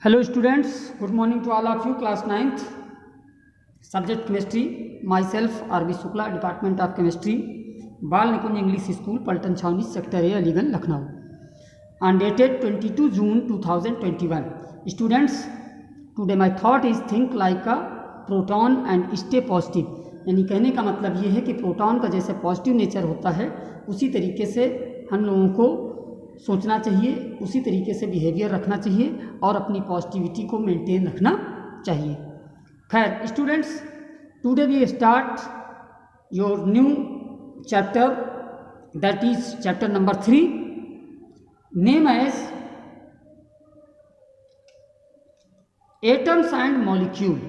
Hello students, good morning to all of you. Class 9th, subject chemistry. Myself RB Shukla, Department of Chemistry, Bal Nikunj English School, Paltan Chhauni, Sector A, Aliganj, Lucknow. On dated 22 June 2021. Students, today my thought is think like a proton and stay positive. यानी कहने का मतलब ये है कि proton का जैसे positive nature होता है उसी तरीके से हम लोगों को सोचना चाहिए, उसी तरीके से बिहेवियर रखना चाहिए और अपनी पॉजिटिविटी को मेंटेन रखना चाहिए। खैर students, today we start your new chapter, that is chapter number 3, name as atoms and molecule.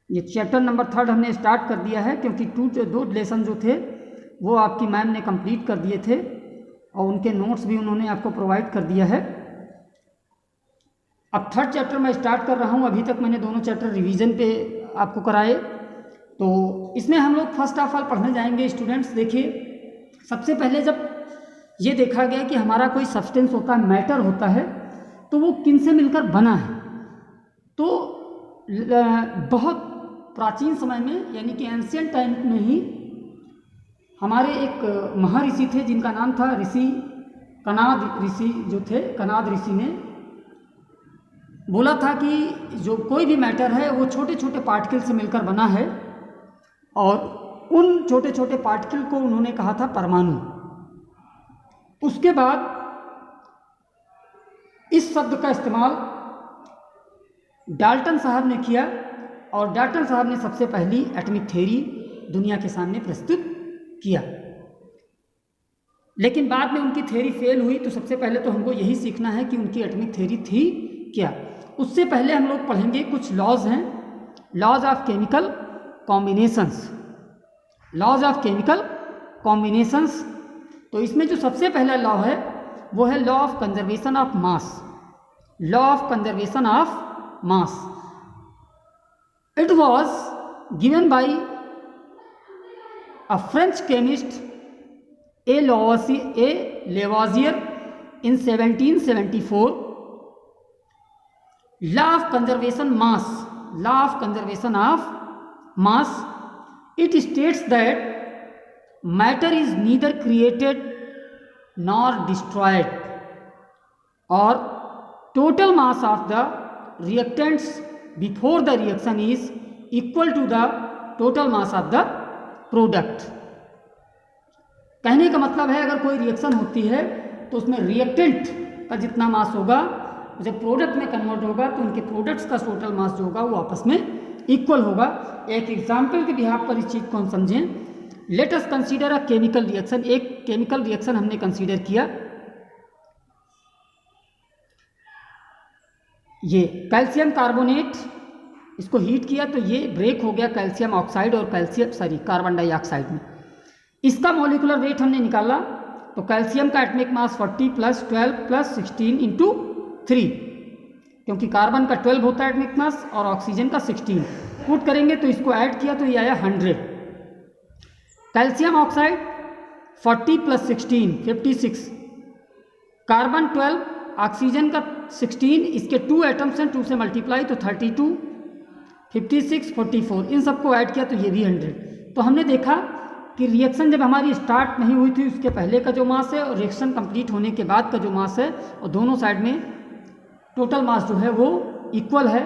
ये चैप्टर नंबर 3 हमने स्टार्ट कर दिया है क्योंकि दो लेसन जो थे वो आपकी मैम ने कंप्लीट कर दिए थे और उनके नोट्स भी उन्होंने आपको प्रोवाइड कर दिया है। अब 3rd चैप्टर मैं स्टार्ट कर रहा हूँ। अभी तक मैंने दोनों चैप्टर रिवीजन पे आपको कराए, तो इसमें हम लोग फर्स्ट ऑफ ऑल पढ़ने जाएंगे। स्टूडेंट्स देखिए, सबसे पहले जब ये देखा गया कि हमारा कोई सब्सटेंस होता है, मैटर होता है, तो वो किन से मिलकर बना है। तो बहुत प्राचीन समय में यानी कि एंशिएंट टाइम में ही हमारे एक महर्षि थे जिनका नाम था कनाद ऋषि जो थे। कनाद ऋषि ने बोला था कि जो कोई भी मैटर है वो छोटे छोटे पार्टिकल से मिलकर बना है और उन छोटे छोटे पार्टिकल को उन्होंने कहा था परमाणु। उसके बाद इस शब्द का इस्तेमाल डाल्टन साहब ने किया और डाल्टन साहब ने सबसे पहली एटॉमिक थ्योरी दुनिया के सामने प्रस्तुत किया। लेकिन बाद में उनकी थ्योरी फेल हुई, तो सबसे पहले तो हमको यही सीखना है कि उनकी एटॉमिक थ्योरी थी क्या। उससे पहले हम लोग पढ़ेंगे कुछ लॉज हैं, laws of chemical combinations. Laws of chemical combinations, तो इसमें जो सबसे पहला लॉ है वो है law of conservation of mass. Law of conservation of mass, it was given by a French chemist A. Lavoisier in 1774. Law of conservation mass. Law of conservation of mass. It states that matter is neither created nor destroyed, or total mass of the reactants before the reaction is equal to the total mass of the product. कहने का मतलब है अगर कोई reaction होती है तो उसमें रिएक्टेंट का जितना मास होगा जब प्रोडक्ट में कन्वर्ट होगा तो उनके प्रोडक्ट्स का टोटल मास जो होगा वो आपस में इक्वल होगा। एक एग्जाम्पल के बिहाफ पर इस चीज़ को हम समझें। Let us consider a chemical reaction. एक केमिकल रिएक्शन हमने कंसीडर किया, ये कैल्शियम कार्बोनेट, इसको हीट किया तो ये ब्रेक हो गया कैल्शियम ऑक्साइड और कार्बन डाइऑक्साइड में। इसका मॉलिक्यूलर वेट हमने निकाला तो कैल्शियम का एटॉमिक मास 40 + 12 + 16 × 3, क्योंकि कार्बन का 12 होता है एटॉमिक मास और ऑक्सीजन का 16। पुट करेंगे तो इसको ऐड किया तो ये आया 100। कैल्शियम ऑक्साइड 40 + 16 56, कार्बन 12, ऑक्सीजन का 16, इसके 2 एटम्स हैं, 2 से मल्टीप्लाई तो 32, 56, 44, इन सबको ऐड किया तो ये भी 100। तो हमने देखा कि रिएक्शन जब हमारी स्टार्ट नहीं हुई थी उसके पहले का जो मास है और रिएक्शन कंप्लीट होने के बाद का जो मास है और दोनों साइड में टोटल मास जो है वो इक्वल है।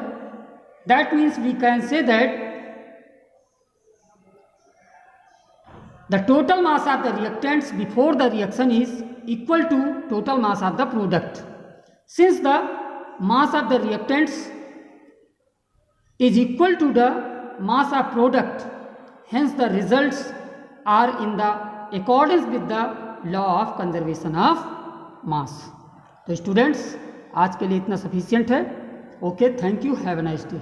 That means we can say that the total mass of the reactants before the reaction is equal to total mass of the product. Since the mass of the reactants is equal to the mass of product, hence the results are in the accordance with the law of conservation of mass. तो students आज के लिए इतना sufficient है। Okay, thank you, have a nice day.